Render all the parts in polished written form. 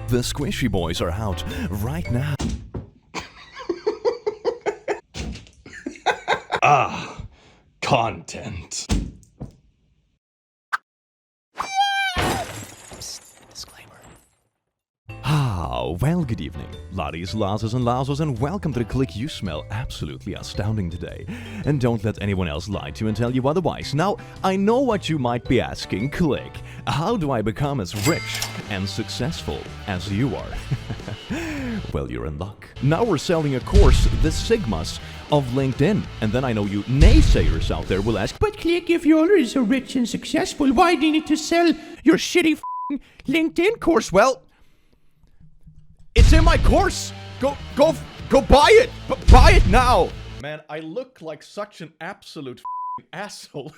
The Squishy Boys are out right now. Content. Disclaimer. Well, good evening, laddies, lasses, and lasses, and welcome to the click. You smell absolutely astounding today. And don't let anyone else lie to you and tell you otherwise. Now, I know what you might be asking, click. How do I become as rich and successful as you are? Well, you're in luck. Now we're selling a course, The Sigmas of LinkedIn. And then I know you naysayers out there will ask, but click, if you're already so rich and successful, why do you need to sell your shitty LinkedIn course? Well, it's in my course. Go buy it. Buy it now. Man, I look like such an absolute asshole.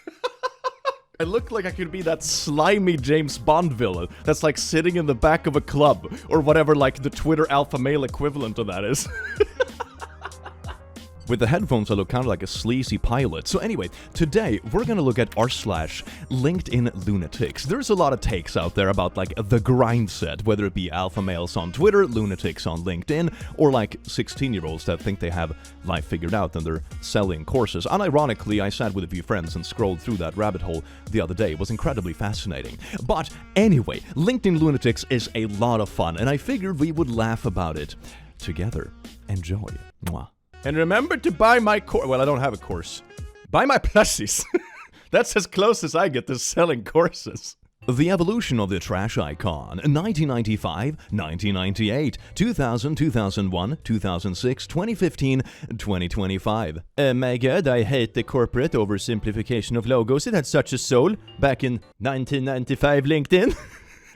I look like I could be that slimy James Bond villain that's like sitting in the back of a club or whatever, like the Twitter alpha male equivalent of that is. With the headphones, I look kind of like a sleazy pilot. So anyway, today we're gonna look at r/LinkedIn lunatics. There's a lot of takes out there about like the Grindset, whether it be alpha males on Twitter, lunatics on LinkedIn, or like 16-year-olds that think they have life figured out and they're selling courses. Unironically, I sat with a few friends and scrolled through that rabbit hole the other day. It was incredibly fascinating. But anyway, LinkedIn lunatics is a lot of fun, and I figured we would laugh about it together. Enjoy. Mwah. And remember to buy my course. Well, I don't have a course. Buy my plushies. That's as close as I get to selling courses. The evolution of the trash icon. 1995, 1998, 2000, 2001, 2006, 2015, 2025. My god, I hate the corporate oversimplification of logos. It had such a soul back in 1995 LinkedIn.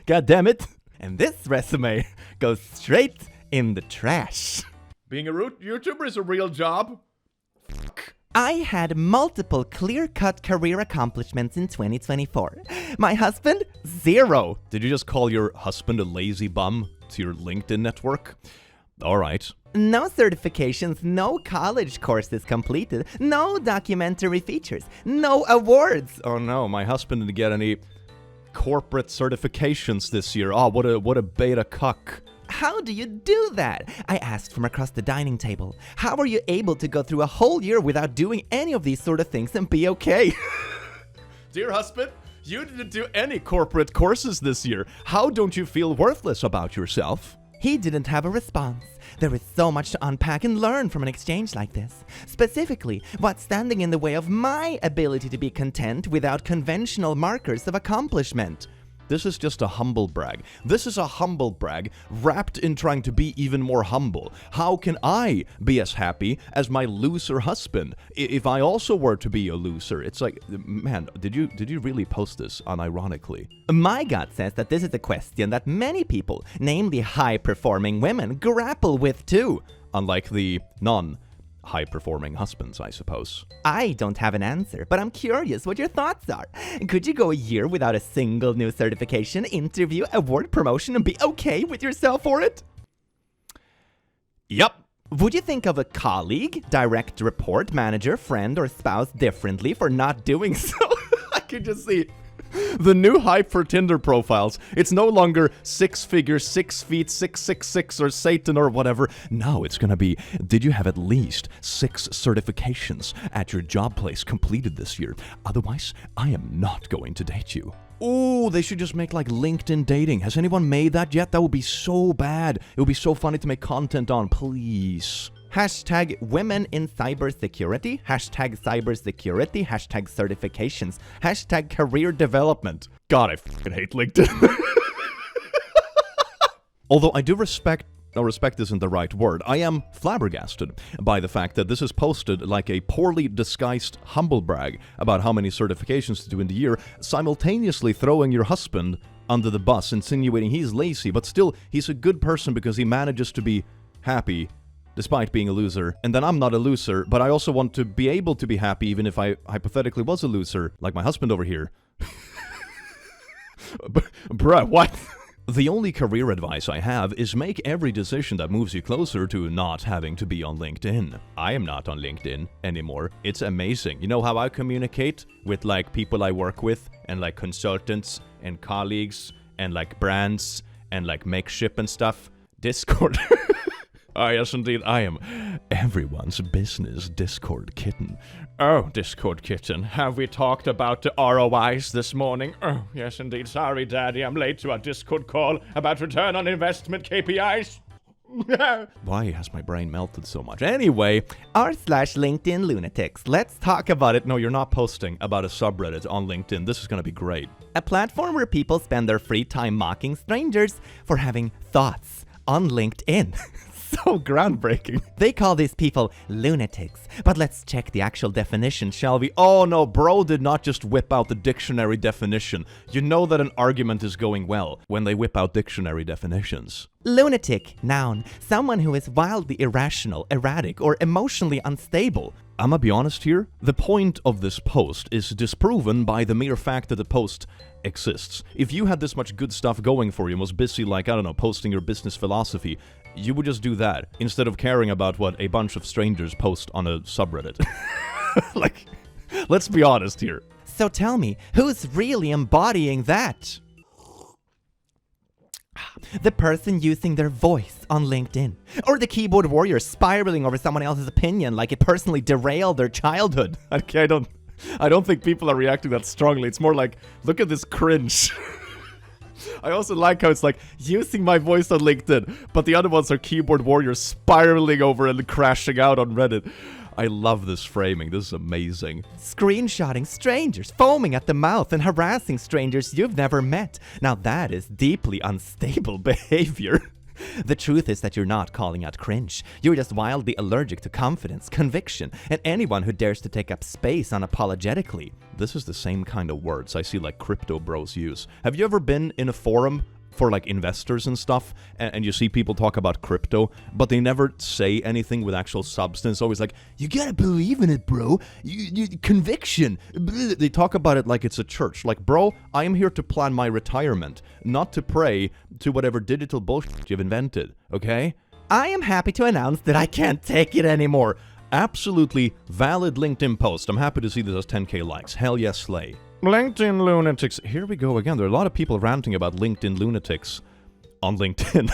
God damn it. And this resume goes straight in the trash. Being a YouTuber is a real job. I had multiple clear-cut career accomplishments in 2024. My husband, 0. Did you just call your husband a lazy bum to your LinkedIn network? Alright. No certifications, no college courses completed, no documentary features, no awards. Oh no, my husband didn't get any corporate certifications this year. Oh, what a beta cuck. How do you do that? I asked from across the dining table. How are you able to go through a whole year without doing any of these sort of things and be okay? Dear husband, you didn't do any corporate courses this year. How don't you feel worthless about yourself? He didn't have a response. There is so much to unpack and learn from an exchange like this. Specifically, what's standing in the way of my ability to be content without conventional markers of accomplishment. This is just a humble brag. This is a humble brag wrapped in trying to be even more humble. How can I be as happy as my loser husband if I also were to be a loser? It's like, man, did you really post this unironically? My gut says that this is a question that many people, namely high-performing women, grapple with too. Unlike the high-performing husbands, I suppose. I don't have an answer, but I'm curious what your thoughts are. Could you go a year without a single new certification, interview, award, promotion, and be okay with yourself for it? Yep. Would you think of a colleague, direct report, manager, friend, or spouse differently for not doing so? I can just see the new hype for Tinder profiles. It's no longer 6 figures, 6 feet, 666, or Satan or whatever. Now it's gonna be, did you have at least 6 certifications at your job place completed this year? Otherwise, I am not going to date you. Ooh, they should just make like LinkedIn dating. Has anyone made that yet? That would be so bad. It would be so funny to make content on, please. Hashtag women in cybersecurity, hashtag cybersecurity, hashtag certifications, hashtag career development. God, I fucking hate LinkedIn. Although I do respect isn't the right word. I am flabbergasted by the fact that this is posted like a poorly disguised humble brag about how many certifications to do in the year, simultaneously throwing your husband under the bus, insinuating he's lazy, but still he's a good person because he manages to be happy despite being a loser. And then I'm not a loser, but I also want to be able to be happy even if I hypothetically was a loser, like my husband over here. Bruh, what? The only career advice I have is make every decision that moves you closer to not having to be on LinkedIn. I am not on LinkedIn anymore. It's amazing. You know how I communicate with like people I work with and like consultants and colleagues and like brands and like make ship and stuff? Discord. Ah, yes, indeed, I am everyone's business Discord kitten. Oh, Discord kitten, have we talked about the ROIs this morning? Oh, yes, indeed. Sorry, Daddy, I'm late to our Discord call about return on investment KPIs. Why has my brain melted so much? Anyway, r/LinkedIn lunatics. let's talk about it. No, you're not posting about a subreddit on LinkedIn. This is gonna be great. A platform where people spend their free time mocking strangers for having thoughts on LinkedIn. So groundbreaking. They call these people lunatics. But let's check the actual definition, shall we? Oh no, bro did not just whip out the dictionary definition. You know that an argument is going well when they whip out dictionary definitions. Lunatic, noun, someone who is wildly irrational, erratic, or emotionally unstable. I'm gonna be honest here. The point of this post is disproven by the mere fact that the post exists. If you had this much good stuff going for you and was busy, like, I don't know, posting your business philosophy, you would just do that instead of caring about what a bunch of strangers post on a subreddit. Like, let's be honest here. So tell me, who's really embodying that? The person using their voice on LinkedIn. Or the keyboard warrior spiraling over someone else's opinion like it personally derailed their childhood. Okay, I don't think people are reacting that strongly. It's more like, look at this cringe. I also like how it's like, using my voice on LinkedIn, but the other ones are keyboard warriors spiraling over and crashing out on Reddit. I love this framing. This is amazing. Screenshotting strangers, foaming at the mouth, and harassing strangers you've never met. Now that is deeply unstable behavior. The truth is that you're not calling out cringe. You're just wildly allergic to confidence, conviction, and anyone who dares to take up space unapologetically. This is the same kind of words I see like crypto bros use. Have you ever been in a forum for like investors and stuff, and you see people talk about crypto, but they never say anything with actual substance? Always like, you gotta believe in it, bro. Conviction. They talk about it like it's a church. Like, bro, I am here to plan my retirement, not to pray to whatever digital bullshit you've invented, okay? I am happy to announce that I can't take it anymore. Absolutely valid LinkedIn post. I'm happy to see this as 10k likes. Hell yes, slay. LinkedIn lunatics. Here we go again. There are a lot of people ranting about LinkedIn lunatics on LinkedIn.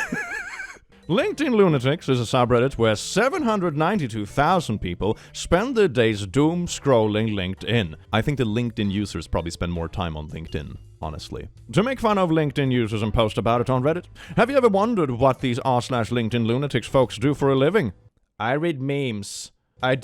LinkedIn lunatics is a subreddit where 792,000 people spend their days doom scrolling LinkedIn. I think the LinkedIn users probably spend more time on LinkedIn, honestly. To make fun of LinkedIn users and post about it on Reddit. Have you ever wondered what these r/LinkedIn lunatics folks do for a living? I read memes. I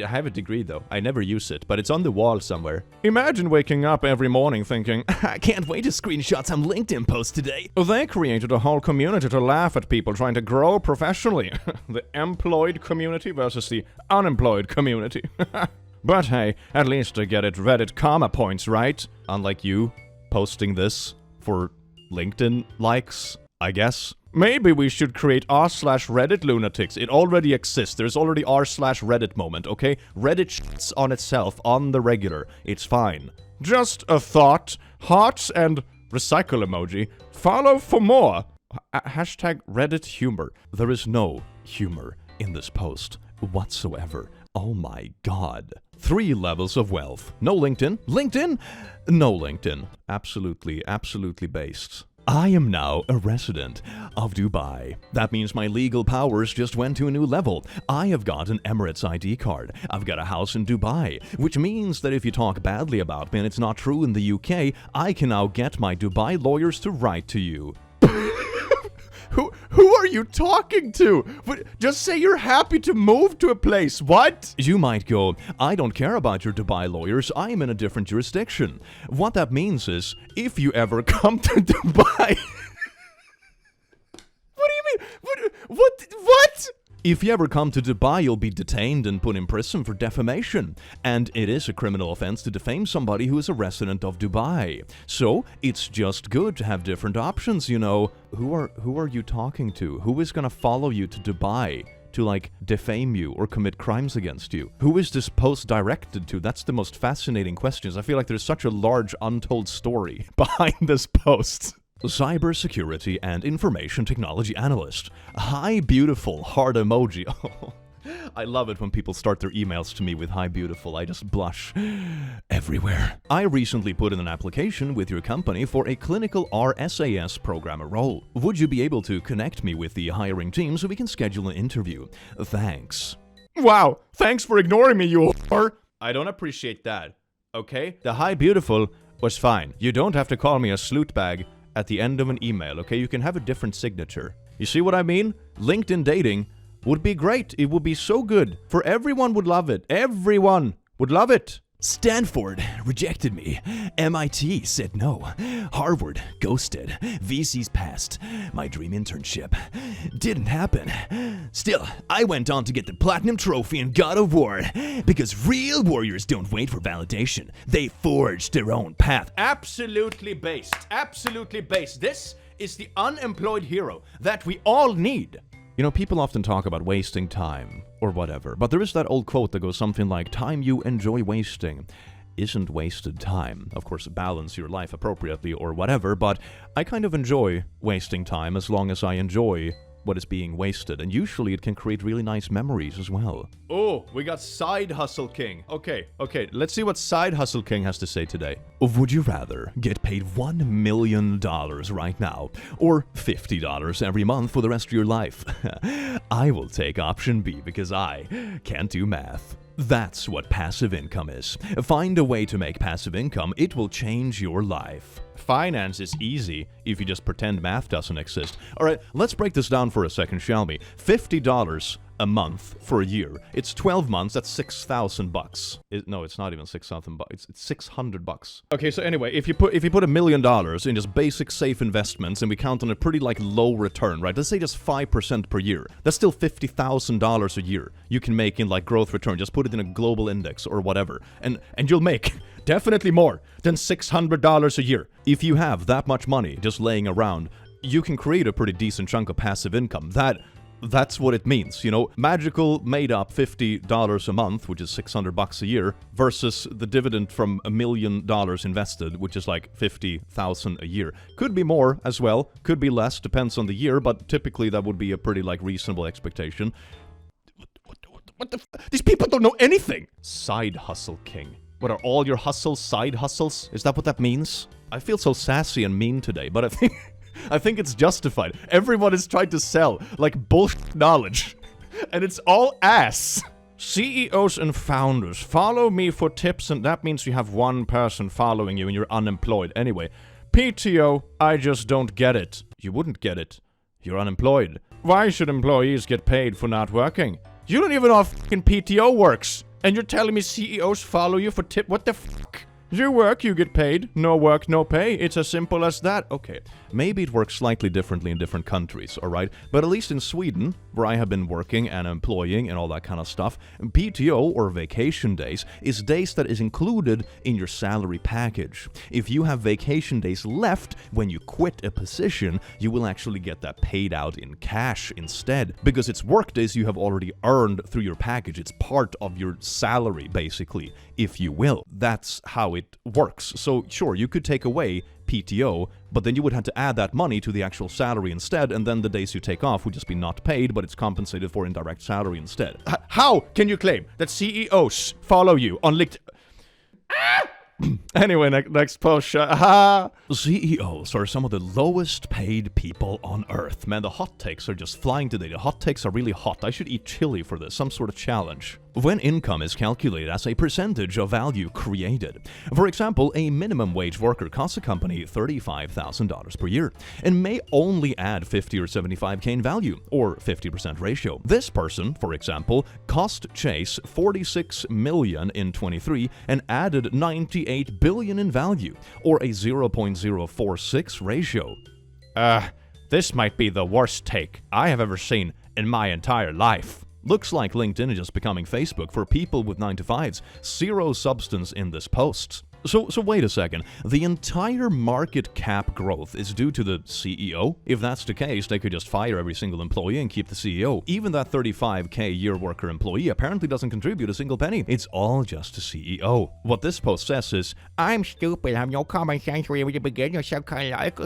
have a degree, though. I never use it, but it's on the wall somewhere. Imagine waking up every morning thinking, I can't wait to screenshot some LinkedIn posts today. They created a whole community to laugh at people trying to grow professionally. The employed community versus the unemployed community. But hey, at least I get it Reddit karma points, right? Unlike you posting this for LinkedIn likes, I guess. Maybe we should create r/Reddit lunatics. It already exists. There's already r/Reddit moment, okay? Reddit shits on itself on the regular. It's fine. Just a thought. Hearts and recycle emoji. Follow for more. Hashtag Reddit humor. There is no humor in this post whatsoever. Oh my god. 3 levels of wealth. No LinkedIn. LinkedIn? No LinkedIn. Absolutely based. I am now a resident of Dubai. That means my legal powers just went to a new level. I have got an Emirates ID card. I've got a house in Dubai, which means that if you talk badly about me and it's not true in the UK, I can now get my Dubai lawyers to write to you. Who are you talking to? Just say you're happy to move to a place. What? You might go, I don't care about your Dubai lawyers. I am in a different jurisdiction. What that means is, if you ever come to Dubai... What do you mean? What? If you ever come to Dubai, you'll be detained and put in prison for defamation. And it is a criminal offense to defame somebody who is a resident of Dubai. So, it's just good to have different options, you know. Who are you talking to? Who is gonna follow you to Dubai to, like, defame you or commit crimes against you? Who is this post directed to? That's the most fascinating questions. I feel like there's such a large untold story behind this post. Cybersecurity and information technology analyst. Hi, beautiful heart emoji. I love it when people start their emails to me with "Hi beautiful." I just blush everywhere. I recently put in an application with your company for a clinical RSAS programmer role. Would you be able to connect me with the hiring team so we can schedule an interview? Thanks. Wow, thanks for ignoring me, you whore. I don't appreciate that, okay? The "Hi beautiful" was fine. You don't have to call me a sloot bag at the end of an email, okay? You can have a different signature. You see what I mean? LinkedIn dating would be great. It would be so good. For everyone would love it. Everyone would love it. Stanford rejected me. MIT said no. Harvard ghosted. VCs passed. My dream internship didn't happen. Still, I went on to get the Platinum Trophy in God of War because real warriors don't wait for validation. They forge their own path. Absolutely based. Absolutely based. This is the unemployed hero that we all need. You know, people often talk about wasting time or whatever, but there is that old quote that goes something like, "Time you enjoy wasting isn't wasted time." Of course, balance your life appropriately or whatever, but I kind of enjoy wasting time as long as I enjoy what is being wasted, and usually it can create really nice memories as well. Oh, we got Side Hustle King. Okay, let's see what Side Hustle King has to say today. Would you rather get paid $1 million right now, or $50 every month for the rest of your life? I will take option B because I can't do math. That's what passive income is. Find a way to make passive income. It will change your life. Finance is easy if you just pretend math doesn't exist. All right, let's break this down for a second, shall we? $50 a month for a year. It's 12 months. That's $6,000. No, it's not even $6,000. It's $600. Okay, so anyway, if you put $1 million in just basic safe investments, and we count on a pretty low return, right? Let's say just 5% per year. That's still $50,000 a year you can make in growth return. Just put it in a global index or whatever, and you'll make definitely more than $600 a year. If you have that much money just laying around, you can create a pretty decent chunk of passive income. That's what it means, you know, magical made-up $50 a month, which is $600 a year, versus the dividend from $1 million invested, which is $50,000 a year. Could be more as well, could be less, depends on the year, but typically that would be a pretty reasonable expectation. These people don't know anything! Side Hustle King. What are all your hustles side hustles? Is that what that means? I feel so sassy and mean today, but I think it's justified. Everyone is trying to sell bullshit knowledge, and it's all ass. CEOs and founders, follow me for tips, and that means you have one person following you and you're unemployed. Anyway, PTO, I just don't get it. You wouldn't get it. You're unemployed. Why should employees get paid for not working? You don't even know how fucking PTO works, and you're telling me CEOs follow you for tip? What the fuck? You work, you get paid. No work, no pay. It's as simple as that. Okay, maybe it works slightly differently in different countries, alright? But at least in Sweden, where I have been working and employing and all that kind of stuff, PTO, or vacation days, is days that is included in your salary package. If you have vacation days left when you quit a position, you will actually get that paid out in cash instead, because it's work days you have already earned through your package. It's part of your salary, basically, if you will. That's how it works. So sure, you could take away PTO, but then you would have to add that money to the actual salary instead, and then the days you take off would just be not paid, but it's compensated for in direct salary instead. How can you claim that CEOs follow you on LinkedIn? Anyway, next post. CEOs are some of the lowest paid people on earth. Man, the hot takes are just flying today. The hot takes are really hot. I should eat chili for this, some sort of challenge. When income is calculated as a percentage of value created. For example, a minimum wage worker costs a company $35,000 per year and may only add 50 or 75k in value, or 50% ratio. This person, for example, cost Chase $46 million in 23 and added 98 billion in value, or a 0.046 ratio. This might be the worst take I have ever seen in my entire life. Looks like LinkedIn is just becoming Facebook for people with 9-to-5s. Zero substance in this post. So wait a second. The entire market cap growth is due to the CEO? If that's the case, they could just fire every single employee and keep the CEO. Even that 35k year worker employee apparently doesn't contribute a single penny. It's all just the CEO. What this post says is, I'm stupid, I have no common sense where you begin yourself kind of like...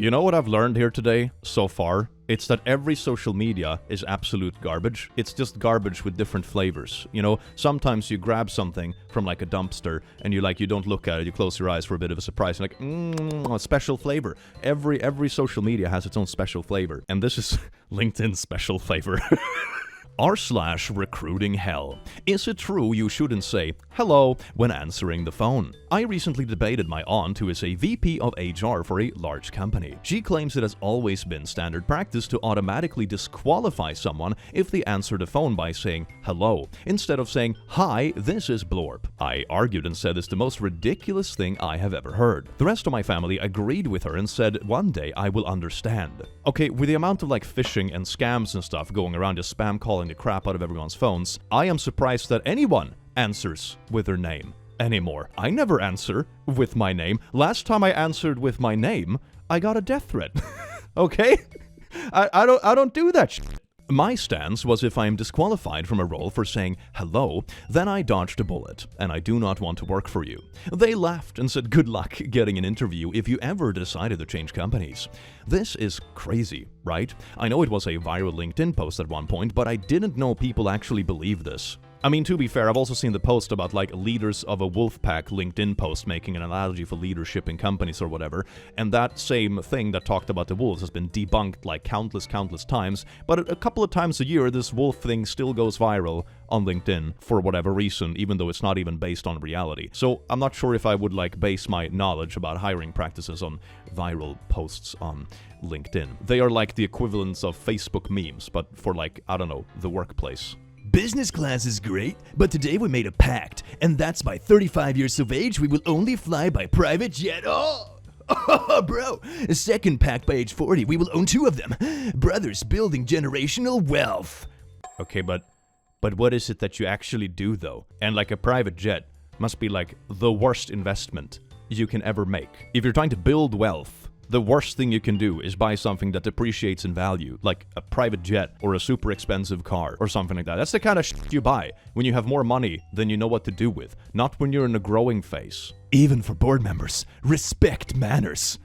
You know what I've learned here today so far? It's that every social media is absolute garbage. It's just garbage with different flavors. You know, sometimes you grab something from like a dumpster and you don't look at it, you close your eyes for a bit of a surprise. You're like, a special flavor. Every social media has its own special flavor. And this is LinkedIn's special flavor. r/recruiting hell. Is it true you shouldn't say hello when answering the phone? I recently debated my aunt, who is a VP of HR for a large company. She claims it has always been standard practice to automatically disqualify someone if they answer the phone by saying hello, instead of saying, hi, this is Blorp. I argued and said it's the most ridiculous thing I have ever heard. The rest of my family agreed with her and said one day I will understand. Okay, with the amount of phishing and scams and stuff going around, just spam calling the crap out of everyone's phones, I am surprised that anyone answers with their name anymore. I never answer with my name. Last time I answered with my name, I got a death threat. Okay? I don't do that shit. My stance was if I am disqualified from a role for saying hello, then I dodged a bullet, and I do not want to work for you. They laughed and said good luck getting an interview if you ever decided to change companies. This is crazy, right? I know it was a viral LinkedIn post at one point, but I didn't know people actually believe this. I mean, to be fair, I've also seen the post about leaders of a wolf pack LinkedIn post making an analogy for leadership in companies or whatever, and that same thing that talked about the wolves has been debunked countless times, but a couple of times a year this wolf thing still goes viral on LinkedIn for whatever reason, even though it's not even based on reality. So I'm not sure if I would base my knowledge about hiring practices on viral posts on LinkedIn. They are like the equivalents of Facebook memes, but for I don't know, the workplace. Business class is great, but today we made a pact, and that's by 35 years of age we will only fly by private jet. Oh, bro. Second pact by age 40, we will own 2 of them. Brothers building generational wealth. Okay, but what is it that you actually do though? And a private jet must be the worst investment you can ever make. If you're trying to build wealth, the worst thing you can do is buy something that depreciates in value, like a private jet or a super expensive car or something like that. That's the kind of shit you buy when you have more money than you know what to do with, not when you're in a growing phase. Even for board members, respect manners.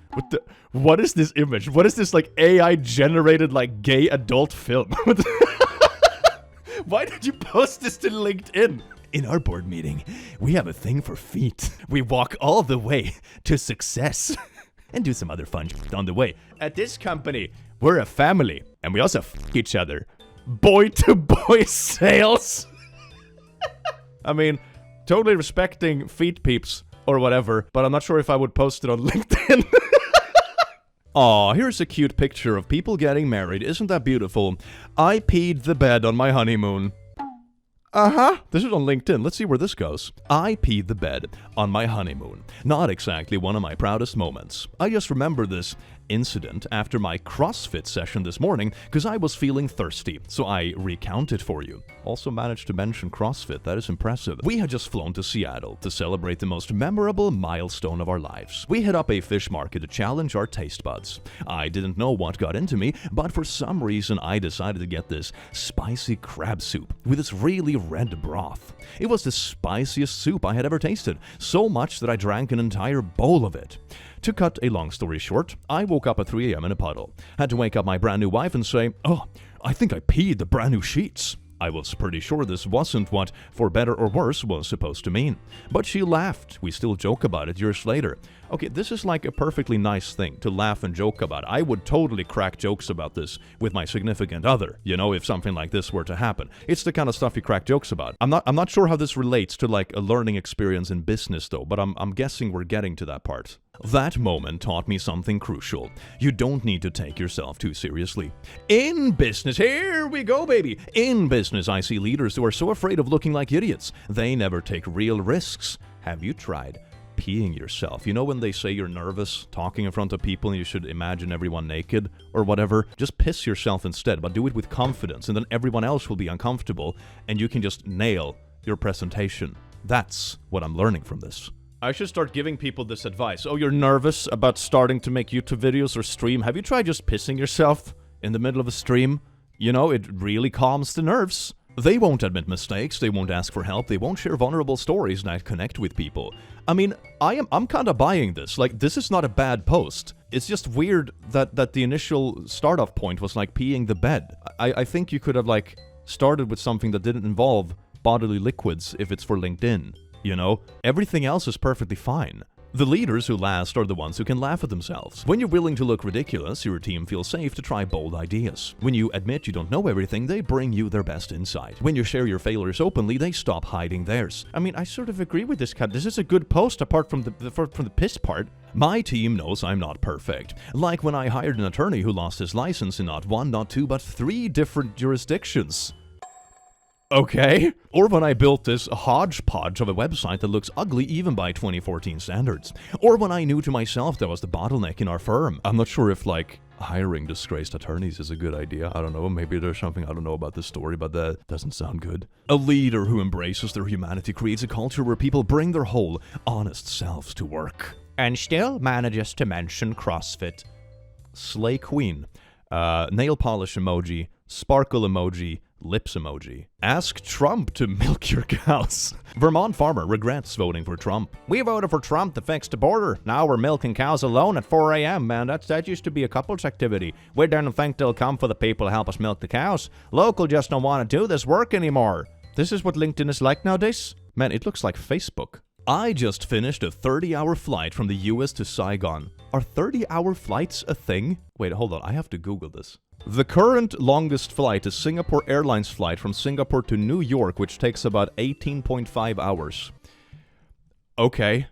What is this image? What is this AI-generated gay adult film? Why did you post this to LinkedIn? In our board meeting, we have a thing for feet. We walk all the way to success. And do some other fun shit on the way. At this company, we're a family, and we also f*** each other. Boy-to-boy sales. I mean, totally respecting feet peeps or whatever, but I'm not sure if I would post it on LinkedIn. Aw, here's a cute picture of people getting married. Isn't that beautiful? I peed the bed on my honeymoon. This is on LinkedIn. Let's see where this goes. I peed the bed on my honeymoon. Not exactly one of my proudest moments. I just remember this incident after my CrossFit session this morning because I was feeling thirsty, so I recount it for you. Also managed to mention CrossFit, that is impressive. We had just flown to Seattle to celebrate the most memorable milestone of our lives. We hit up a fish market to challenge our taste buds. I didn't know what got into me, but for some reason I decided to get this spicy crab soup with its really red broth. It was the spiciest soup I had ever tasted, so much that I drank an entire bowl of it. To cut a long story short, I woke up at 3 a.m. in a puddle. Had to wake up my brand new wife and say, "Oh, I think I peed the brand new sheets." I was pretty sure this wasn't what "for better or worse" was supposed to mean. But she laughed. We still joke about it years later. Okay, this is a perfectly nice thing to laugh and joke about. I would totally crack jokes about this with my significant other, if something like this were to happen. It's the kind of stuff you crack jokes about. I'm not sure how this relates to a learning experience in business though, but I'm guessing we're getting to that part. That moment taught me something crucial. You don't need to take yourself too seriously. In business, here we go, baby. In business, I see leaders who are so afraid of looking like idiots. They never take real risks. Have you tried peeing yourself? When they say you're nervous talking in front of people and you should imagine everyone naked or whatever? Just piss yourself instead, but do it with confidence, and then everyone else will be uncomfortable and you can just nail your presentation. That's what I'm learning from this. I should start giving people this advice. Oh, you're nervous about starting to make YouTube videos or stream? Have you tried just pissing yourself in the middle of a stream? It really calms the nerves. They won't admit mistakes, they won't ask for help, they won't share vulnerable stories that connect with people. I mean, I'm kind of buying this. Like, this is not a bad post. It's just weird that the initial start-off point was like peeing the bed. I think you could have like started with something that didn't involve bodily liquids if it's for LinkedIn, you know? Everything else is perfectly fine. The leaders who last are the ones who can laugh at themselves. When you're willing to look ridiculous, your team feels safe to try bold ideas. When you admit you don't know everything, they bring you their best insight. When you share your failures openly, they stop hiding theirs. I mean, I sort of agree with this cat. This is a good post apart from the piss part. My team knows I'm not perfect. Like when I hired an attorney who lost his license in not 1, not 2, but 3 different jurisdictions. Okay. Or when I built this hodgepodge of a website that looks ugly even by 2014 standards. Or when I knew to myself that was the bottleneck in our firm. I'm not sure if, like, hiring disgraced attorneys is a good idea. I don't know. Maybe there's something I don't know about this story, but that doesn't sound good. A leader who embraces their humanity creates a culture where people bring their whole, honest selves to work. And still manages to mention CrossFit. Slay Queen. Nail polish emoji. Sparkle emoji. Lips emoji. Ask Trump to milk your cows. Vermont farmer regrets voting for Trump. We voted for Trump to fix the border. Now we're milking cows alone at 4 a.m., man. That used to be a couple's activity. We don't think they'll come for the people to help us milk the cows. Local just don't want to do this work anymore. This is what LinkedIn is like nowadays? Man, it looks like Facebook. I just finished a 30-hour flight from the US to Saigon. Are 30-hour flights a thing? Wait, hold on. I have to Google this. The current longest flight is Singapore Airlines flight from Singapore to New York, which takes about 18.5 hours. Okay.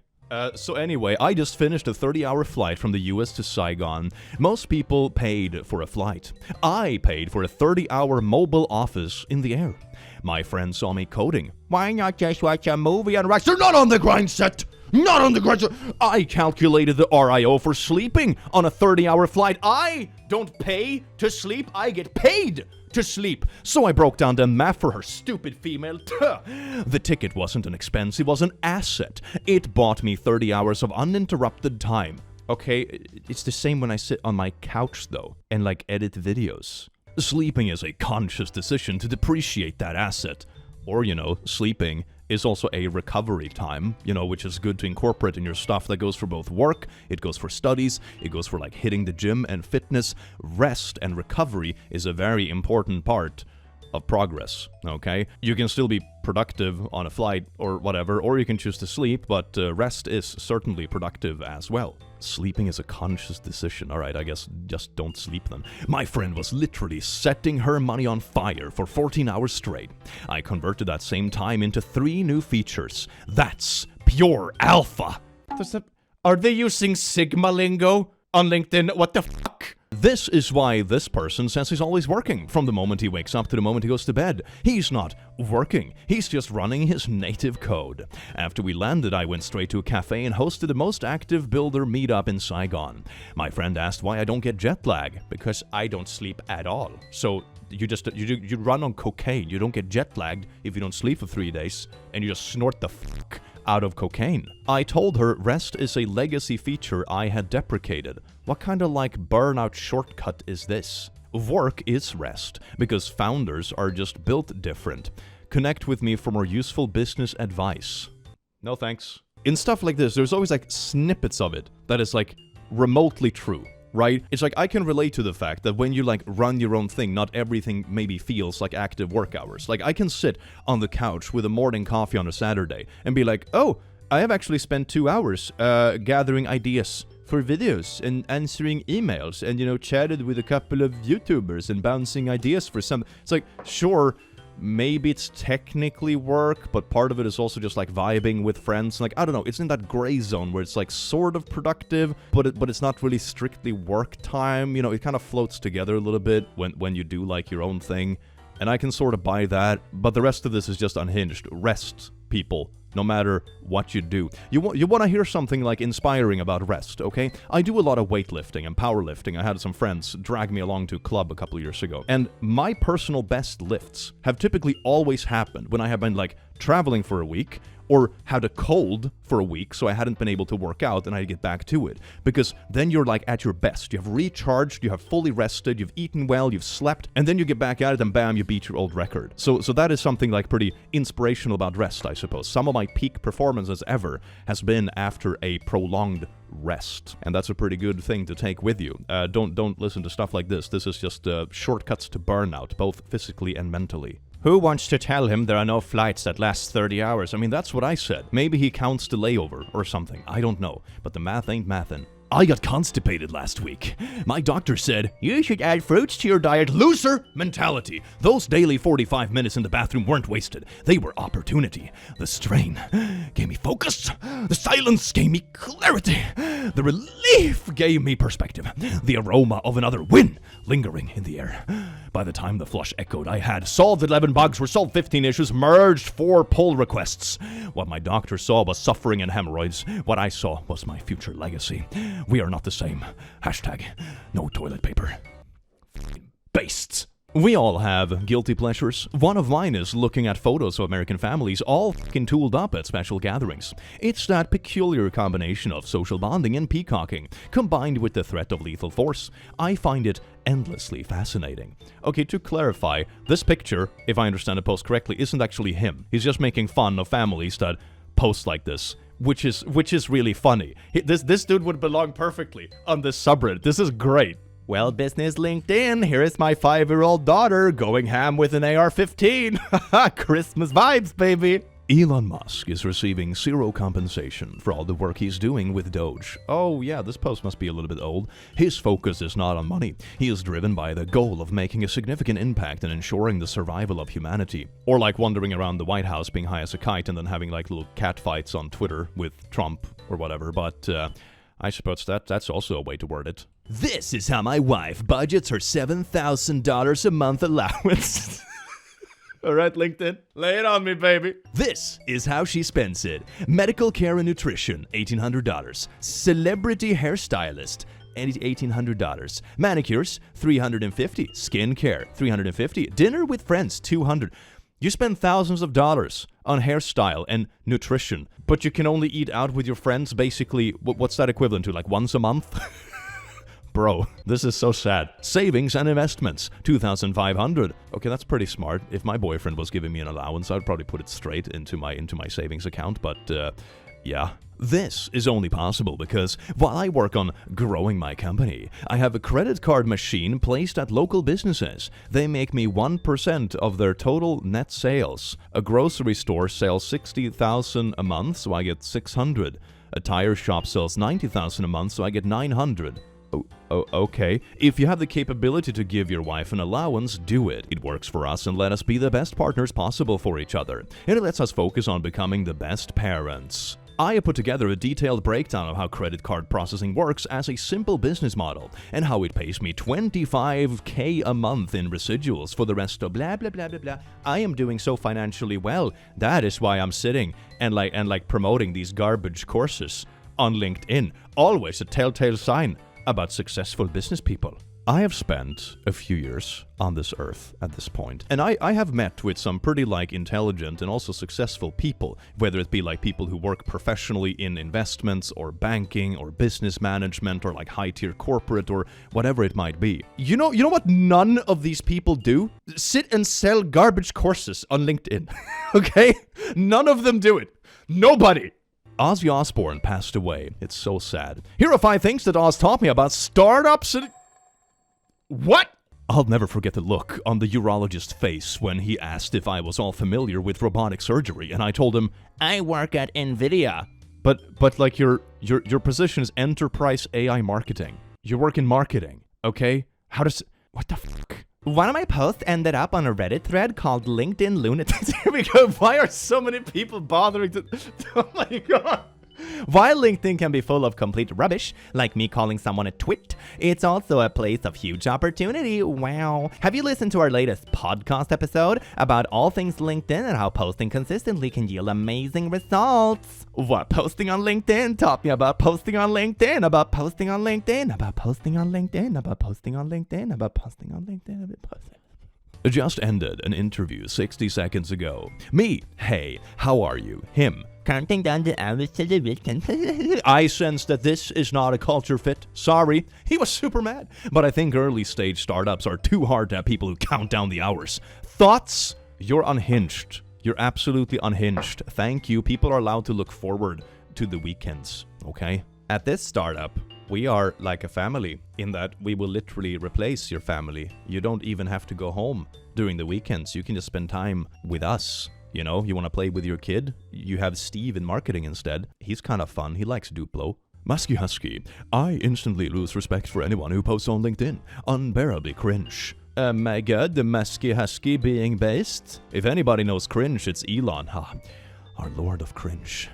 So anyway, I just finished a 30-hour flight from the US to Saigon. Most people paid for a flight. I paid for a 30-hour mobile office in the air. My friend saw me coding. Why not just watch a movie and rush? They're not on the Grindset! Not on the Grindset! I calculated the RIO for sleeping on a 30-hour flight. I don't pay to sleep, I get paid to sleep. So I broke down the math for her, stupid female. The ticket wasn't an expense, it was an asset. It bought me 30 hours of uninterrupted time. Okay, it's the same when I sit on my couch though, and like edit videos. Sleeping is a conscious decision to depreciate that asset. Or, you know, sleeping is also a recovery time, you know, which is good to incorporate in your stuff. That goes for both work, it goes for studies, it goes for like hitting the gym and fitness. Rest and recovery is a very important part of progress, okay? You can still be productive on a flight or whatever, or you can choose to sleep, but rest is certainly productive as well. Sleeping is a conscious decision. All right, I guess just don't sleep then. My friend was literally setting her money on fire for 14 hours straight. I converted that same time into 3 new features. That's pure alpha. Are they using Sigma lingo on LinkedIn? What the fuck? This is why this person says he's always working, from the moment he wakes up to the moment he goes to bed. He's not working, he's just running his native code. After we landed, I went straight to a cafe and hosted the most active builder meetup in Saigon. My friend asked why I don't get jet lag. Because I don't sleep at all. So you run on cocaine, you don't get jet lagged if you don't sleep for 3 days, and you just snort the fuck out of cocaine. I told her rest is a legacy feature I had deprecated. What kind of like burnout shortcut is this? Work is rest, because founders are just built different. Connect with me for more useful business advice. No thanks. In stuff like this, there's always like snippets of it that is like remotely true. Right? It's like I can relate to the fact that when you like run your own thing, not everything maybe feels like active work hours. Like I can sit on the couch with a morning coffee on a Saturday and be like, oh, I have actually spent 2 hours gathering ideas for videos and answering emails and, you know, chatted with a couple of YouTubers and bouncing ideas for some. It's like, sure, maybe it's technically work, but part of it is also just like vibing with friends. Like, I don't know, it's in that gray zone where it's like sort of productive, but it's not really strictly work time. You know, it kind of floats together a little bit when you do like your own thing. And I can sort of buy that, but the rest of this is just unhinged. Rest, people. No matter what you do. You want to hear something like inspiring about rest, okay? I do a lot of weightlifting and powerlifting. I had some friends drag me along to a club a couple of years ago. And my personal best lifts have typically always happened when I have been like traveling for a week, or had a cold for a week, so I hadn't been able to work out, and I get back to it. Because then you're like at your best. You have recharged, you have fully rested, you've eaten well, you've slept, and then you get back at it, and bam, you beat your old record. So that is something like pretty inspirational about rest, I suppose. Some of my peak performances ever has been after a prolonged rest, and that's a pretty good thing to take with you. Don't listen to stuff like this. This is just shortcuts to burnout, both physically and mentally. Who wants to tell him there are no flights that last 30 hours? I mean, that's what I said. Maybe he counts the layover or something. I don't know. But the math ain't mathin'. I got constipated last week. My doctor said, you should add fruits to your diet. Loser mentality. Those daily 45 minutes in the bathroom weren't wasted. They were opportunity. The strain gave me focus. The silence gave me clarity. The relief gave me perspective. The aroma of another win lingering in the air. By the time the flush echoed, I had solved 11 bugs, resolved 15 issues, merged 4 pull requests. What my doctor saw was suffering and hemorrhoids. What I saw was my future legacy. We are not the same. Hashtag no toilet paper. Based. We all have guilty pleasures. One of mine is looking at photos of American families all fucking tooled up at special gatherings. It's that peculiar combination of social bonding and peacocking, combined with the threat of lethal force. I find it endlessly fascinating. Okay, to clarify, this picture, if I understand the post correctly, isn't actually him. He's just making fun of families that post like this. Which is really funny. This dude would belong perfectly on this subreddit. This is great. Well, business LinkedIn, here is my 5-year-old daughter going ham with an AR-15. Christmas vibes, baby. Elon Musk is receiving zero compensation for all the work he's doing with Doge. Oh yeah, this post must be a little bit old. His focus is not on money. He is driven by the goal of making a significant impact and ensuring the survival of humanity. Or like wandering around the White House being high as a kite and then having like little cat fights on Twitter with Trump or whatever, but I suppose that's also a way to word it. This is how my wife budgets her $7,000 a month allowance. All right, LinkedIn, lay it on me, baby. This is how she spends it. Medical care and nutrition, $1,800. Celebrity hairstylist, $1,800. Manicures, $350. Skin care, $350. Dinner with friends, $200. You spend thousands of dollars on hairstyle and nutrition, but you can only eat out with your friends basically, what's that equivalent to, like once a month? Bro, this is so sad. Savings and investments, $2,500. Okay, that's pretty smart. If my boyfriend was giving me an allowance, I'd probably put it straight into my savings account, but yeah. This is only possible because while I work on growing my company, I have a credit card machine placed at local businesses. They make me 1% of their total net sales. A grocery store sells $60,000 a month, so I get $600. A tire shop sells $90,000 a month, so I get $900. Okay. If you have the capability to give your wife an allowance, do it. It works for us and let us be the best partners possible for each other. And it lets us focus on becoming the best parents. I have put together a detailed breakdown of how credit card processing works as a simple business model and how it pays me $25,000 a month in residuals for the rest of blah blah blah blah blah. I am doing so financially well. That is why I'm sitting and promoting these garbage courses on LinkedIn. Always a telltale sign about successful business people. I have spent a few years on this earth at this point, and I have met with some pretty intelligent and also successful people, whether it be people who work professionally in investments or banking or business management or high-tier corporate or whatever it might be. You know what none of these people do? Sit and sell garbage courses on LinkedIn. Okay? None of them do it. Nobody. Ozzy Osbourne passed away. It's so sad. Here are 5 things that Oz taught me about startups and... What? I'll never forget the look on the urologist's face when he asked if I was all familiar with robotic surgery, and I told him, I work at NVIDIA. But your position is enterprise AI marketing. You work in marketing, okay? What the fuck? One of my posts ended up on a Reddit thread called LinkedIn Lunatics. Here we go. Why are so many people bothering to... Oh my god. While LinkedIn can be full of complete rubbish, like me calling someone a twit, it's also a place of huge opportunity. Wow. Have you listened to our latest podcast episode about all things LinkedIn and how posting consistently can yield amazing results? What posting on LinkedIn taught me about posting on LinkedIn, about posting on LinkedIn, about posting on LinkedIn, about posting on LinkedIn, about posting on LinkedIn, about posting. Just ended an interview 60 seconds ago. Me, hey, how are you? Him, Counting down the hours to the weekend. I sense that this is not a culture fit. Sorry. He was super mad. But I think early stage startups are too hard to have people who count down the hours. Thoughts? You're unhinged. You're absolutely unhinged. Thank you. People are allowed to look forward to the weekends, okay? At this startup, we are like a family in that we will literally replace your family. You don't even have to go home during the weekends. You can just spend time with us. You know, you want to play with your kid? You have Steve in marketing instead. He's kind of fun. He likes Duplo. Musky Husky. I instantly lose respect for anyone who posts on LinkedIn. Unbearably cringe. My god, the Musky Husky being based? If anybody knows cringe, it's Elon. Our lord of cringe.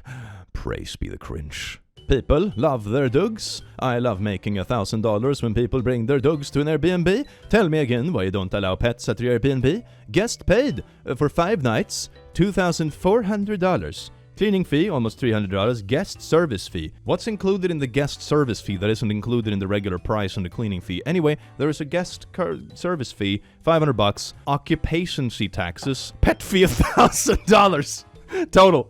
Praise be the cringe. People love their dogs. I love making $1,000 when people bring their dogs to an Airbnb. Tell me again why you don't allow pets at your Airbnb. Guest paid for 5 nights, $2,400. Cleaning fee, almost $300. Guest service fee. What's included in the guest service fee that isn't included in the regular price and the cleaning fee? Anyway, there is a guest service fee, $500. Occupation taxes. Pet fee, $1,000. Total,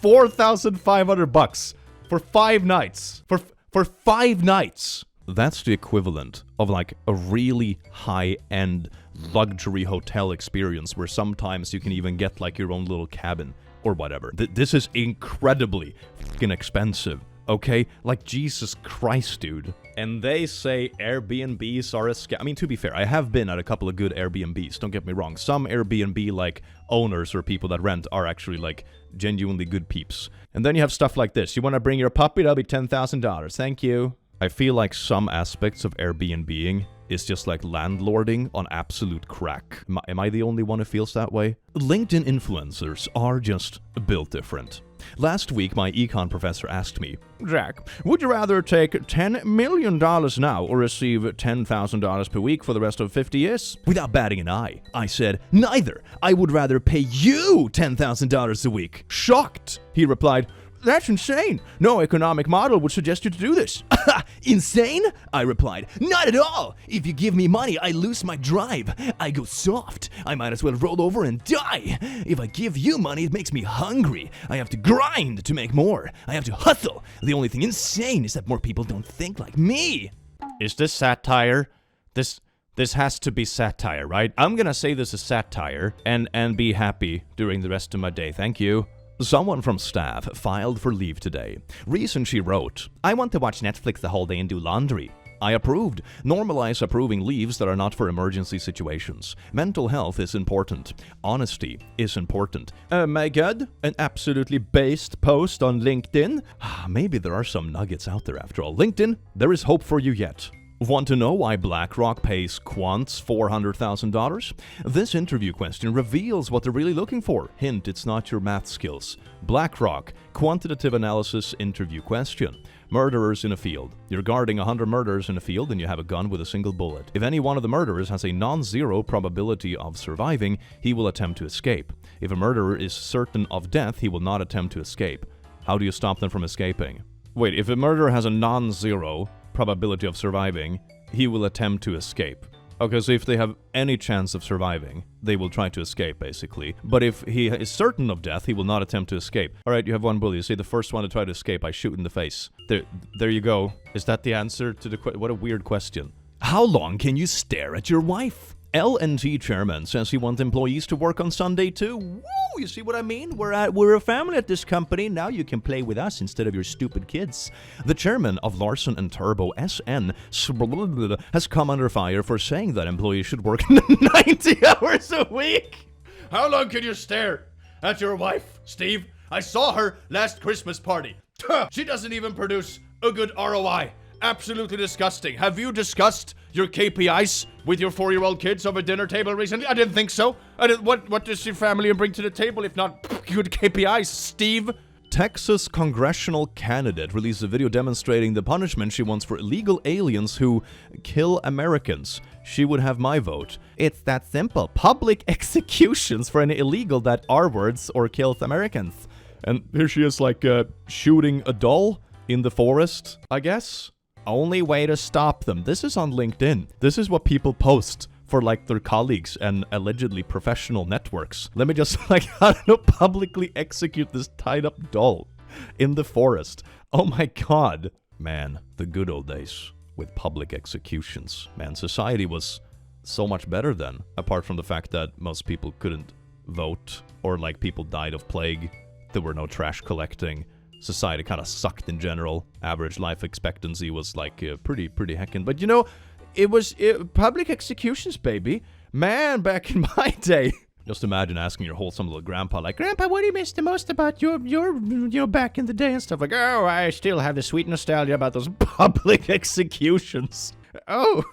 $4,500. For 5 nights. For 5 nights. That's the equivalent of like a really high-end luxury hotel experience where sometimes you can even get like your own little cabin or whatever. This is incredibly fucking expensive, okay? Like, Jesus Christ, dude. And they say Airbnbs are a scam. I mean, to be fair, I have been at a couple of good Airbnbs, don't get me wrong. Some Airbnb, like, owners or people that rent are actually, like, genuinely good peeps. And then you have stuff like this. You want to bring your puppy? That'll be $10,000. Thank you. I feel like some aspects of Airbnb-ing is just like landlording on absolute crack. Am I the only one who feels that way? LinkedIn influencers are just built different. Last week, my econ professor asked me, Jack, would you rather take $10 million now or receive $10,000 per week for the rest of 50 years? Without batting an eye, I said, neither. I would rather pay you $10,000 a week. Shocked, he replied, that's insane. No economic model would suggest you to do this. Insane? I replied. Not at all. If you give me money, I lose my drive. I go soft. I might as well roll over and die. If I give you money, it makes me hungry. I have to grind to make more. I have to hustle. The only thing insane is that more people don't think like me. Is this satire? This has to be satire, right? I'm gonna say this is satire and be happy during the rest of my day. Thank you. Someone from staff filed for leave today. Reason she wrote, I want to watch Netflix the whole day and do laundry. I approved. Normalize approving leaves that are not for emergency situations. Mental health is important. Honesty is important. My god, an absolutely based post on LinkedIn? Maybe there are some nuggets out there after all. LinkedIn, there is hope for you yet. Want to know why BlackRock pays quants $400,000? This interview question reveals what they're really looking for. Hint, it's not your math skills. BlackRock, quantitative analysis interview question. Murderers in a field. You're guarding 100 murderers in a field and you have a gun with a single bullet. If any one of the murderers has a non-zero probability of surviving, he will attempt to escape. If a murderer is certain of death, he will not attempt to escape. How do you stop them from escaping? Wait, if a murderer has a non-zero probability of surviving, he will attempt to escape. Okay, so if they have any chance of surviving, they will try to escape, basically. But if he is certain of death, he will not attempt to escape. Alright, you have one bullet. You say the first one to try to escape, I shoot in the face. There you go. Is that the answer to the question? What a weird question. How long can you stare at your wife? L&T chairman says he wants employees to work on Sunday too. Woo! You see what I mean? We're a family at this company. Now you can play with us instead of your stupid kids. The chairman of Larson & Turbo SN has come under fire for saying that employees should work 90 hours a week. How long can you stare at your wife, Steve? I saw her last Christmas party. She doesn't even produce a good ROI. Absolutely disgusting. Have you discussed your KPIs with your 4-year-old kids over dinner table recently? I didn't think so. What does your family bring to the table if not good KPIs, Steve? Texas congressional candidate released a video demonstrating the punishment she wants for illegal aliens who kill Americans. She would have my vote. It's that simple. Public executions for any illegal that R-words or kills Americans. And here she is, like, shooting a doll in the forest, I guess. Only way to stop them. This is on LinkedIn. This is what people post for like their colleagues and allegedly professional networks. Let me just like, I don't know, publicly execute this tied up doll in the forest. Oh my god. Man, the good old days with public executions. Man, society was so much better then, apart from the fact that most people couldn't vote, or like people died of plague. There were no trash collecting. Society kind of sucked in general. Average life expectancy was like pretty heckin'. But you know, it was public executions, baby. Man, back in my day. Just imagine asking your wholesome little grandpa, like, Grandpa, what do you miss the most about your back in the day and stuff? Like, oh, I still have the sweet nostalgia about those public executions. Oh,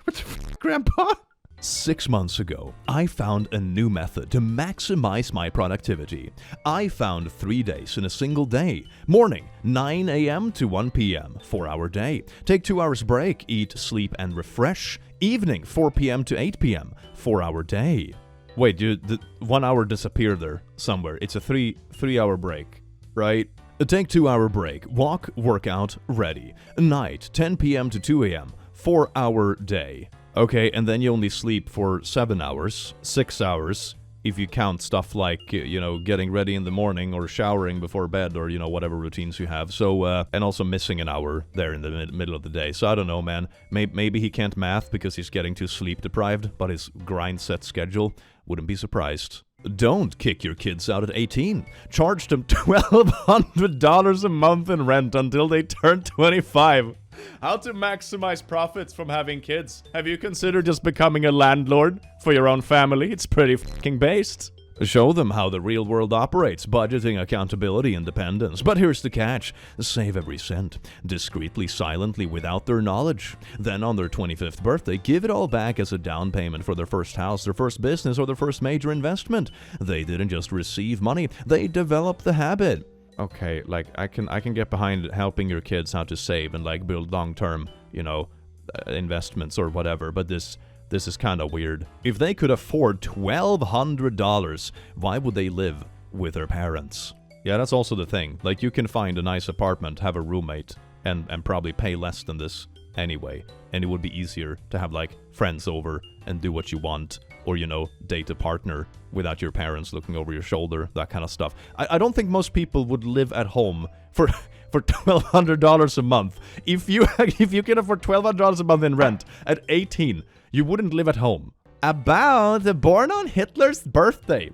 what the Grandpa? 6 months ago, I found a new method to maximize my productivity. I found 3 days in a single day. Morning, 9 a.m. to 1 p.m., 4-hour day. Take 2 hours break, eat, sleep, and refresh. Evening, 4 p.m. to 8 p.m., 4-hour day. Wait, dude, the 1 hour disappeared there somewhere. It's a three-hour break, right? Take 2-hour break. Walk, workout, ready. Night, 10 p.m. to 2 a.m., 4-hour day. Okay, and then you only sleep for 7 hours, 6 hours, if you count stuff like, you know, getting ready in the morning or showering before bed or, you know, whatever routines you have. So, and also missing an hour there in the middle of the day. So I don't know, man. Maybe he can't math because he's getting too sleep deprived, but his Grindset schedule, wouldn't be surprised. Don't kick your kids out at 18. Charge them $1,200 a month in rent until they turn 25. How to maximize profits from having kids. Have you considered just becoming a landlord for your own family? It's pretty fucking based. Show them how the real world operates, budgeting, accountability, independence. But here's the catch. Save every cent, discreetly, silently, without their knowledge. Then on their 25th birthday, give it all back as a down payment for their first house, their first business, or their first major investment. They didn't just receive money, they developed the habit. Okay, like, I can get behind helping your kids how to save and, like, build long-term, you know, investments or whatever, but this is kind of weird. If they could afford $1,200, why would they live with their parents? Yeah, that's also the thing. Like, you can find a nice apartment, have a roommate, and probably pay less than this anyway. And it would be easier to have, like, friends over and do what you want. Or, you know, date a partner without your parents looking over your shoulder, that kind of stuff. I don't think most people would live at home for $1,200 a month. If you can afford $1,200 a month in rent at 18, you wouldn't live at home. About born on Hitler's birthday.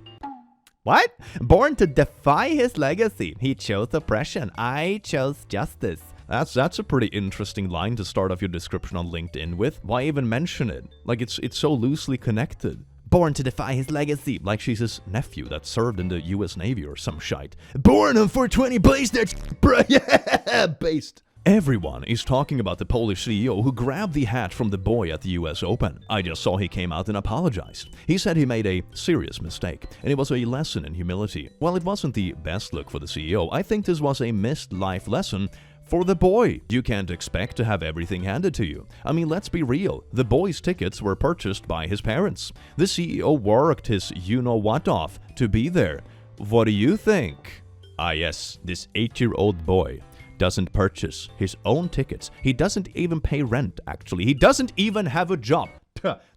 What? Born to defy his legacy. He chose oppression. I chose justice. That's a pretty interesting line to start off your description on LinkedIn with. Why even mention it? Like, it's so loosely connected. Born to defy his legacy. Like she's his nephew that served in the US Navy or some shite. Born on 420 based, that's bro. Yeah, based. Everyone is talking about the Polish CEO who grabbed the hat from the boy at the US Open. I just saw he came out and apologized. He said he made a serious mistake, and it was a lesson in humility. While it wasn't the best look for the CEO, I think this was a missed life lesson for the boy. You can't expect to have everything handed to you. I mean, let's be real. The boy's tickets were purchased by his parents. The CEO worked his you-know-what off to be there. What do you think? Ah yes, this 8-year-old boy doesn't purchase his own tickets. He doesn't even pay rent, actually. He doesn't even have a job.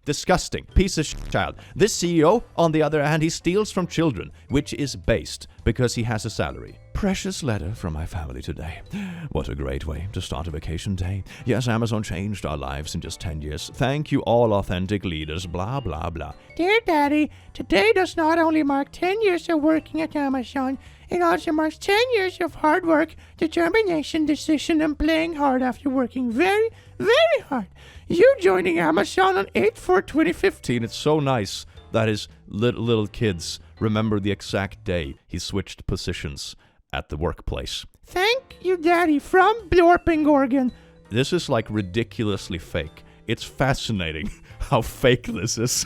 Disgusting. Piece of shit child. This CEO, on the other hand, he steals from children, which is based because he has a salary. Precious letter from my family today. What a great way to start a vacation day. Yes, Amazon changed our lives in just 10 years. Thank you all authentic leaders, blah, blah, blah. Dear Daddy, today does not only mark 10 years of working at Amazon, it also marks 10 years of hard work, determination, decision, and playing hard after working very, very hard. You joining Amazon on 8/4/2015. It's so nice that his little kids remember the exact day he switched positions at the workplace. Thank you, Daddy, from Blorping, Oregon. This is like ridiculously fake. It's fascinating how fake this is.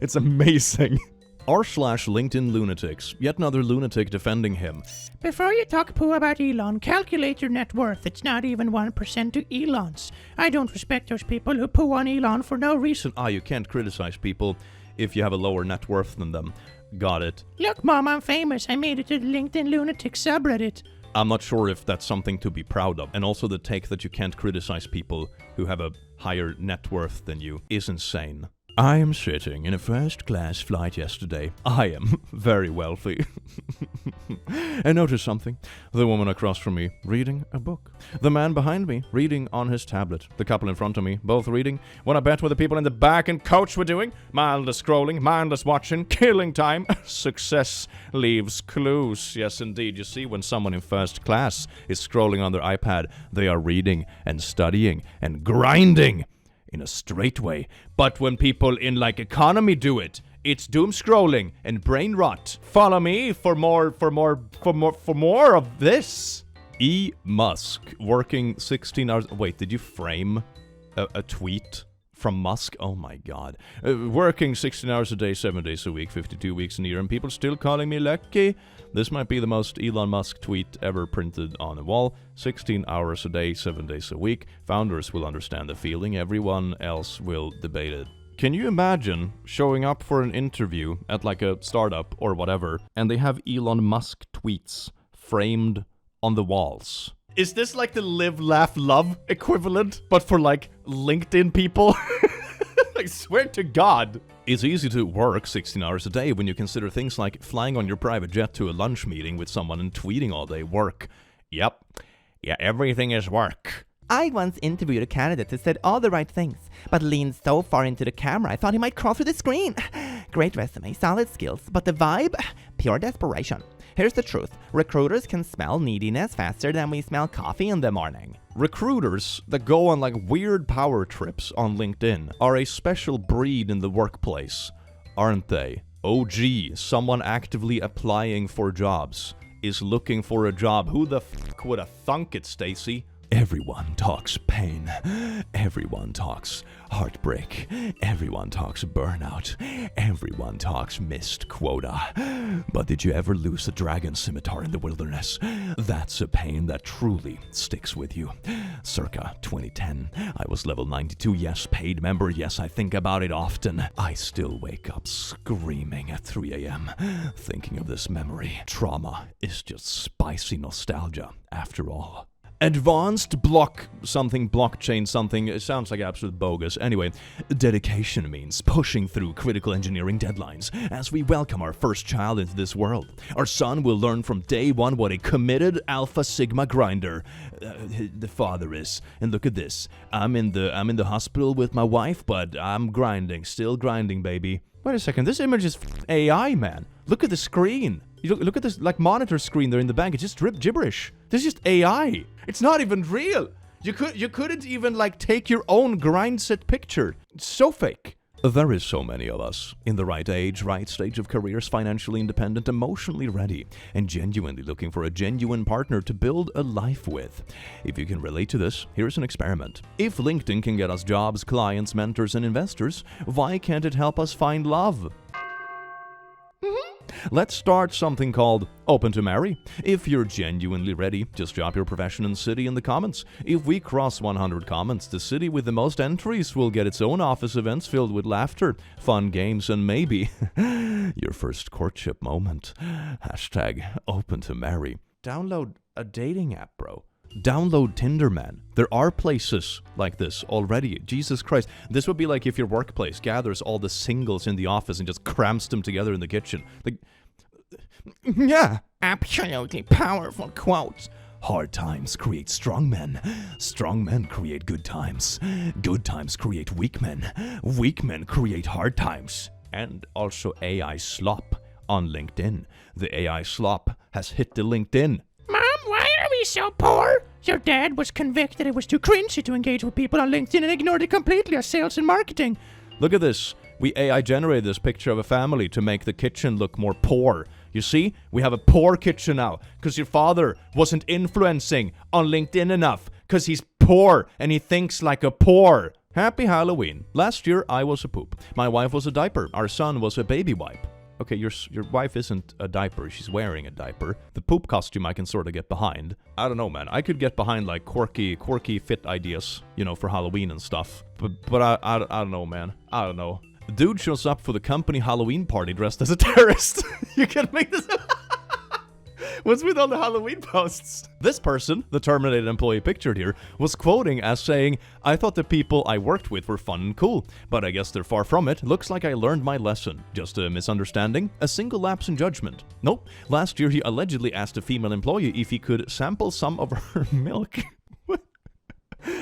It's amazing. r/LinkedIn lunatics. Yet another lunatic defending him. Before you talk poo about Elon, calculate your net worth. It's not even 1% to Elon's. I don't respect those people who poo on Elon for no reason. You can't criticize people if you have a lower net worth than them. Got it. Look, Mom, I'm famous. I made it to the LinkedIn Lunatics subreddit. I'm not sure if that's something to be proud of. And also the take that you can't criticize people who have a higher net worth than you is insane. I am sitting in a first-class flight yesterday. I am very wealthy. And notice something. The woman across from me reading a book. The man behind me reading on his tablet. The couple in front of me both reading. What I bet what the people in the back and coach were doing? Mindless scrolling, mindless watching, killing time. Success leaves clues. Yes, indeed. You see, when someone in first class is scrolling on their iPad, they are reading and studying and grinding in a straight way. But when people in like economy do it, it's doom scrolling and brain rot. Follow me for more of this. Musk working 16 hours. Wait, did you frame a tweet from Musk? Oh my god. Working 16 hours a day, 7 days a week, 52 weeks a year, and people still calling me lucky. This might be the most Elon Musk tweet ever printed on a wall. 16 hours a day, 7 days a week. Founders will understand the feeling. Everyone else will debate it. Can you imagine showing up for an interview at like a startup or whatever, and they have Elon Musk tweets framed on the walls? Is this like the live, laugh, love equivalent, but for like LinkedIn people? I swear to God. It's easy to work 16 hours a day when you consider things like flying on your private jet to a lunch meeting with someone and tweeting all day. Work. Yep. Yeah, everything is work. I once interviewed a candidate who said all the right things, but leaned so far into the camera I thought he might crawl through the screen. Great resume, solid skills, but the vibe? Pure desperation. Here's the truth. Recruiters can smell neediness faster than we smell coffee in the morning. Recruiters that go on like weird power trips on LinkedIn are a special breed in the workplace, aren't they? Oh gee, someone actively applying for jobs is looking for a job. Who the fuck would have thunk it, Stacy? Everyone talks pain. Everyone talks heartbreak. Everyone talks burnout. Everyone talks missed quota. But did you ever lose a dragon scimitar in the wilderness? That's a pain that truly sticks with you. Circa 2010, I was level 92, yes, paid member, yes, I think about it often. I still wake up screaming at 3 a.m. thinking of this memory. Trauma is just spicy nostalgia, after all. Advanced blockchain something, it sounds like absolute bogus. Anyway, dedication means pushing through critical engineering deadlines as we welcome our first child into this world. Our son will learn from day one what a committed Alpha Sigma grinder the father is. And look at this. I'm in the hospital with my wife, but I'm grinding, still grinding, baby. Wait a second, this image is AI, man. Look at the screen. You look at this like monitor screen there in the back. It's just gibberish. This is just AI. It's not even real. You couldn't even like take your own Grindset picture. It's so fake. There is so many of us in the right age, right stage of careers, financially independent, emotionally ready, and genuinely looking for a genuine partner to build a life with. If you can relate to this, here's an experiment. If LinkedIn can get us jobs, clients, mentors, and investors, why can't it help us find love? Let's start something called Open to Marry. If you're genuinely ready, just drop your profession and city in the comments. If we cross 100 comments, the city with the most entries will get its own office events filled with laughter, fun games, and maybe your first courtship moment. Hashtag Open to Marry. Download a dating app, bro. Download Tinder, man. There are places like this already. Jesus Christ. This would be like if your workplace gathers all the singles in the office and just cramps them together in the kitchen. Like, yeah. Absolutely powerful quotes. Hard times create strong men. Strong men create good times. Good times create weak men. Weak men create hard times. And also AI Slop on LinkedIn. The AI Slop has hit the LinkedIn. Mom, why are we so poor? Your dad was convicted it was too cringy to engage with people on LinkedIn and ignored it completely as sales and marketing. Look at this. We AI generated this picture of a family to make the kitchen look more poor. You see, we have a poor kitchen now because your father wasn't influencing on LinkedIn enough because he's poor and he thinks like a poor. Happy Halloween. Last year, I was a poop. My wife was a diaper. Our son was a baby wipe. Okay, your wife isn't a diaper. She's wearing a diaper. The poop costume I can sort of get behind. I don't know, man. I could get behind like quirky fit ideas, for Halloween and stuff. But I don't know, man. I don't know. The dude shows up for the company Halloween party dressed as a terrorist. You can make this. What's with all the Halloween posts? This person, the terminated employee pictured here, was quoting as saying, "I thought the people I worked with were fun and cool, but I guess they're far from it. Looks like I learned my lesson. Just a misunderstanding? A single lapse in judgment? Nope. Last year he allegedly asked a female employee if he could sample some of her milk."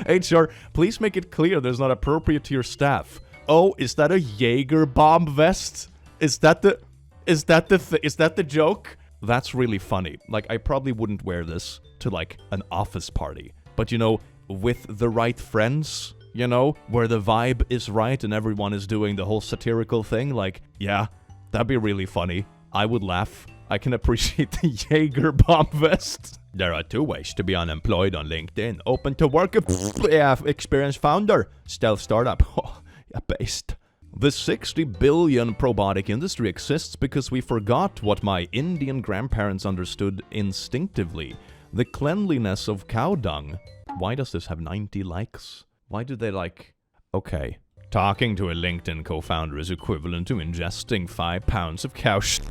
HR, please make it clear that it's not appropriate to your staff. Oh, is that a Jaeger bomb vest? Is that the joke? That's really funny. Like, I probably wouldn't wear this to, like, an office party. But, you know, with the right friends, you know, where the vibe is right and everyone is doing the whole satirical thing, like, yeah, that'd be really funny. I would laugh. I can appreciate the Jaeger bomb vest. There are 2 ways to be unemployed on LinkedIn. Open to work, experienced founder, stealth startup. Oh, yeah, based. The 60 billion probiotic industry exists because we forgot what my Indian grandparents understood instinctively. The cleanliness of cow dung. Why does this have 90 likes? Why do they like... Okay. Talking to a LinkedIn co-founder is equivalent to ingesting 5 pounds of cow shit.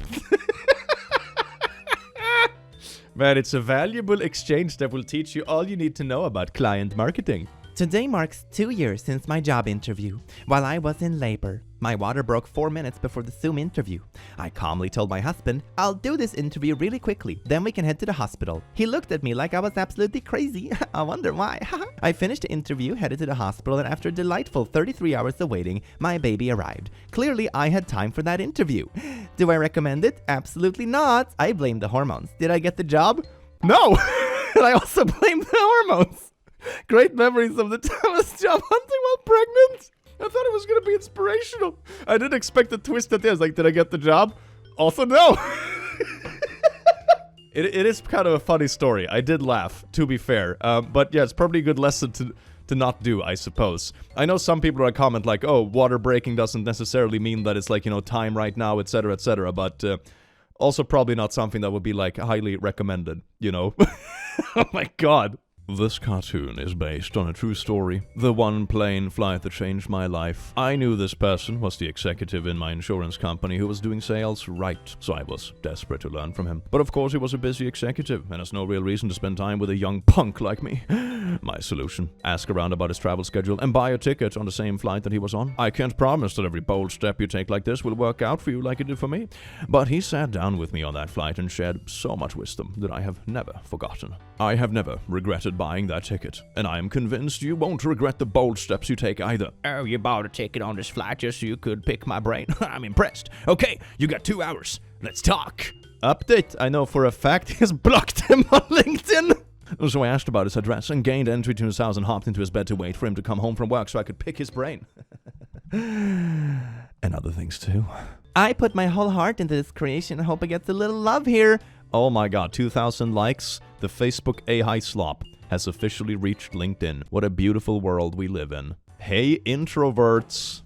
Man, it's a valuable exchange that will teach you all you need to know about client marketing. Today marks 2 years since my job interview, while I was in labor. My water broke 4 minutes before the Zoom interview. I calmly told my husband, I'll do this interview really quickly, then we can head to the hospital. He looked at me like I was absolutely crazy. I wonder why. I finished the interview, headed to the hospital, and after a delightful 33 hours of waiting, my baby arrived. Clearly, I had time for that interview. Do I recommend it? Absolutely not. I blame the hormones. Did I get the job? No! And I also blame the hormones. Great memories of the time I was job hunting while pregnant. I thought it was going to be inspirational. I didn't expect a twist at the end. I was like, did I get the job? Also, no. It is kind of a funny story. I did laugh, to be fair. But yeah, it's probably a good lesson to not do, I suppose. I know some people are comment like, oh, water breaking doesn't necessarily mean that it's like, you know, time right now, etc., etc. But also probably not something that would be like highly recommended, you know. Oh my god. This cartoon is based on a true story. The one plane flight that changed my life. I knew this person was the executive in my insurance company who was doing sales right, so I was desperate to learn from him. But of course he was a busy executive and has no real reason to spend time with a young punk like me. My solution: ask around about his travel schedule and buy a ticket on the same flight that he was on. I can't promise that every bold step you take like this will work out for you like it did for me, but he sat down with me on that flight and shared so much wisdom that I have never forgotten. I have never regretted buying that ticket, and I am convinced you won't regret the bold steps you take either. Oh, you bought a ticket on this flight just so you could pick my brain? I'm impressed. Okay, you got 2 hours. Let's talk. Update: I know for a fact he has blocked him on LinkedIn. So I asked about his address and gained entry to his house and hopped into his bed to wait for him to come home from work so I could pick his brain. And other things too. I put my whole heart into this creation. I hope it gets a little love here. Oh my god, 2,000 likes. The Facebook AI Slop has officially reached LinkedIn. What a beautiful world we live in. Hey introverts.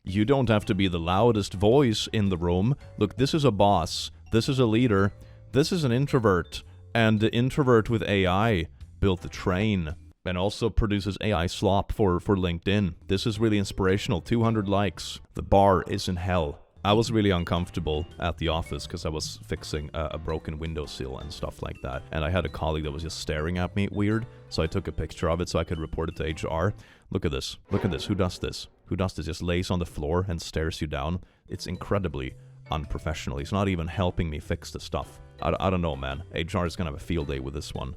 You don't have to be the loudest voice in the room. Look, this is a boss. This is a leader. This is an introvert. And the introvert with AI built the train and also produces AI Slop for LinkedIn. This is really inspirational. 200 likes. The bar is in hell. I was really uncomfortable at the office because I was fixing a broken windowsill and stuff like that. And I had a colleague that was just staring at me weird. So I took a picture of it so I could report it to HR. Look at this. Look at this. Who does this? Who does this? Just lays on the floor and stares you down. It's incredibly unprofessional. He's not even helping me fix the stuff. I don't know, man. HR is gonna have a field day with this one.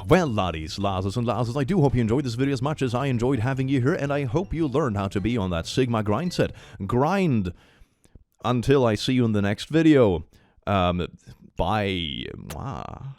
Well, laddies, lasses, and lasses, I do hope you enjoyed this video as much as I enjoyed having you here, and I hope you learned how to be on that Sigma Grindset. Grind until I see you in the next video. Bye. Mwah.